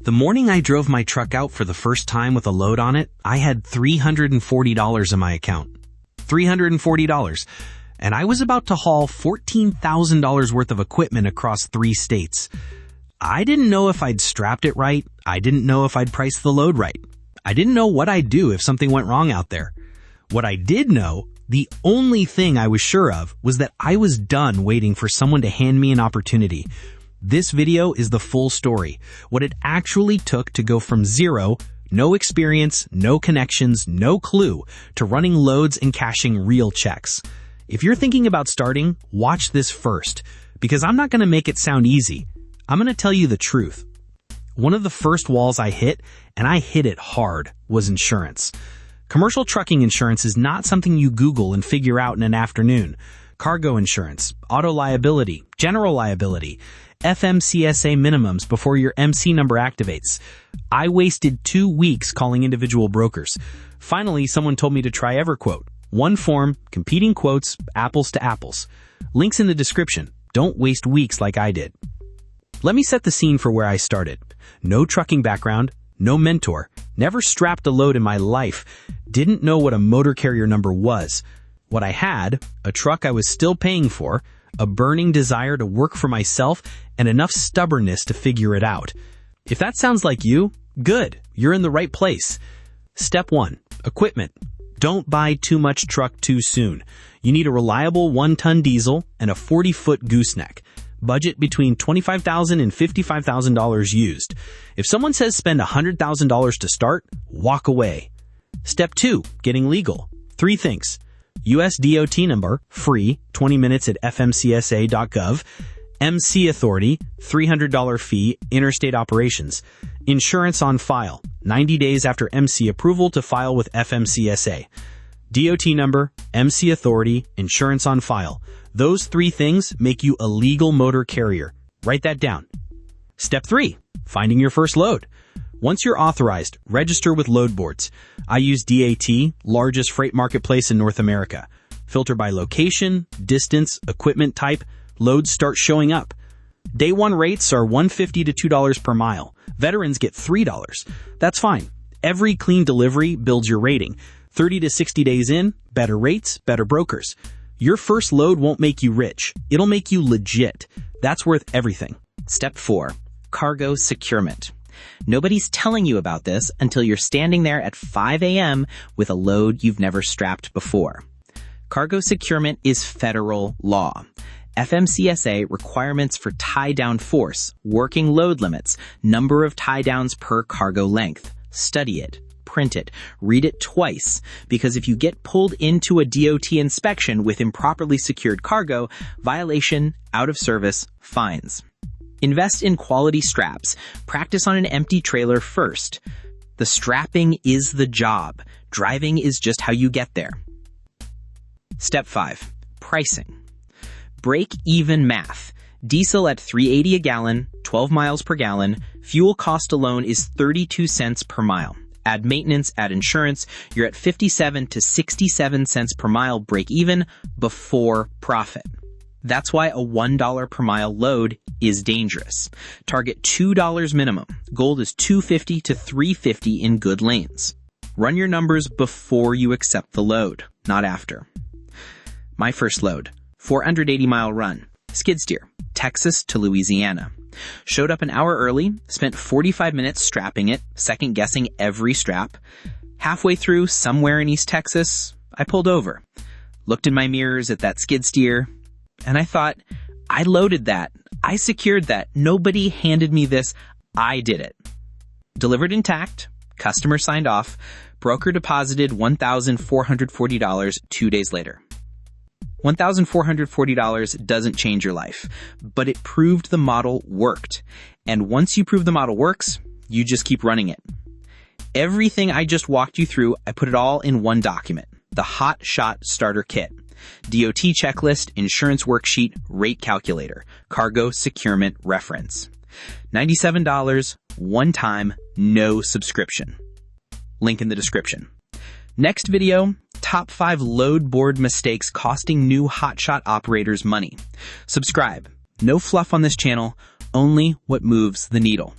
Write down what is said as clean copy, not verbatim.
The morning I drove my truck out for the first time with a load on it, I had $340 in my account. $340. And I was about to haul $14,000 worth of equipment across 3 states. I didn't know if I'd strapped it right. I didn't know if I'd priced the load right. I didn't know what I'd do if something went wrong out there. What I did know, the only thing I was sure of, was that I was done waiting for someone to hand me an opportunity. This video is the full story, what it actually took to go from zero, no experience, no connections, no clue, to running loads and cashing real checks. If you're thinking about starting, watch this first, because I'm not going to make it sound easy. I'm going to tell you the truth. One of the first walls I hit, and I hit it hard, was insurance. Commercial trucking insurance is not something you Google and figure out in an afternoon. Cargo insurance, auto liability, general liability, FMCSA minimums before your MC number activates. I wasted 2 weeks calling individual brokers. Finally, someone told me to try EverQuote. One form, competing quotes, apples to apples. Links in the description. Don't waste weeks like I did. Let me set the scene for where I started. No trucking background, no mentor, never strapped a load in my life, didn't know what a motor carrier number was. What I had, a truck I was still paying for, a burning desire to work for myself, and enough stubbornness to figure it out. If that sounds like you, good, you're in the right place. Step 1, equipment. Don't buy too much truck too soon. You need a reliable 1-ton diesel and a 40-foot gooseneck. Budget between $25,000 and $55,000 used. If someone says spend $100,000 to start, walk away. Step 2, getting legal. 3 things. U.S. DOT number, free, 20 minutes at fmcsa.gov. MC authority, $300 fee, interstate operations. Insurance on file, 90 days after MC approval to file with FMCSA. DOT number, MC authority, insurance on file. Those 3 things make you a legal motor carrier. Write that down. Step 3, finding your first load. Once you're authorized, register with load boards. I use DAT, largest freight marketplace in North America. Filter by location, distance, equipment type. Loads start showing up. Day 1 rates are $1.50 to $2 per mile. Veterans get $3. That's fine. Every clean delivery builds your rating. 30 to 60 days in, better rates, better brokers. Your first load won't make you rich. It'll make you legit. That's worth everything. Step 4, cargo securement. Nobody's telling you about this until you're standing there at 5 a.m. with a load you've never strapped before. Cargo securement is federal law. FMCSA requirements for tie-down force, working load limits, number of tie-downs per cargo length. Study it. Print it, read it twice, because if you get pulled into a DOT inspection with improperly secured cargo, violation, out of service, fines. Invest in quality straps. Practice on an empty trailer first. The strapping is the job. Driving is just how you get there. Step 5, pricing. Break-even math. Diesel at $3.80 a gallon, 12 miles per gallon. Fuel cost alone is 32 cents per mile. Add maintenance, add insurance, you're at 57 to 67 cents per mile break even before profit. That's why a $1 per mile load is dangerous. Target $2 minimum. Goal is $2.50 to $3.50 in good lanes. Run your numbers before you accept the load, not after. My first load, 480-mile run, skid steer, Texas to Louisiana. Showed up an hour early, spent 45 minutes strapping it, second-guessing every strap. Halfway through, somewhere in East Texas, I pulled over. Looked in my mirrors at that skid steer, and I thought, I loaded that. I secured that. Nobody handed me this. I did it. Delivered intact. Customer signed off. Broker deposited $1,440 2 days later. $1,440 doesn't change your life, but it proved the model worked. And once you prove the model works, you just keep running it. Everything I just walked you through, I put it all in one document, the Hotshot Starter Kit. DOT checklist, insurance worksheet, rate calculator, cargo securement reference. $97, one time, no subscription. Link in the description. Next video, top 5 load board mistakes costing new Hotshot operators money. Subscribe. No fluff on this channel, only what moves the needle.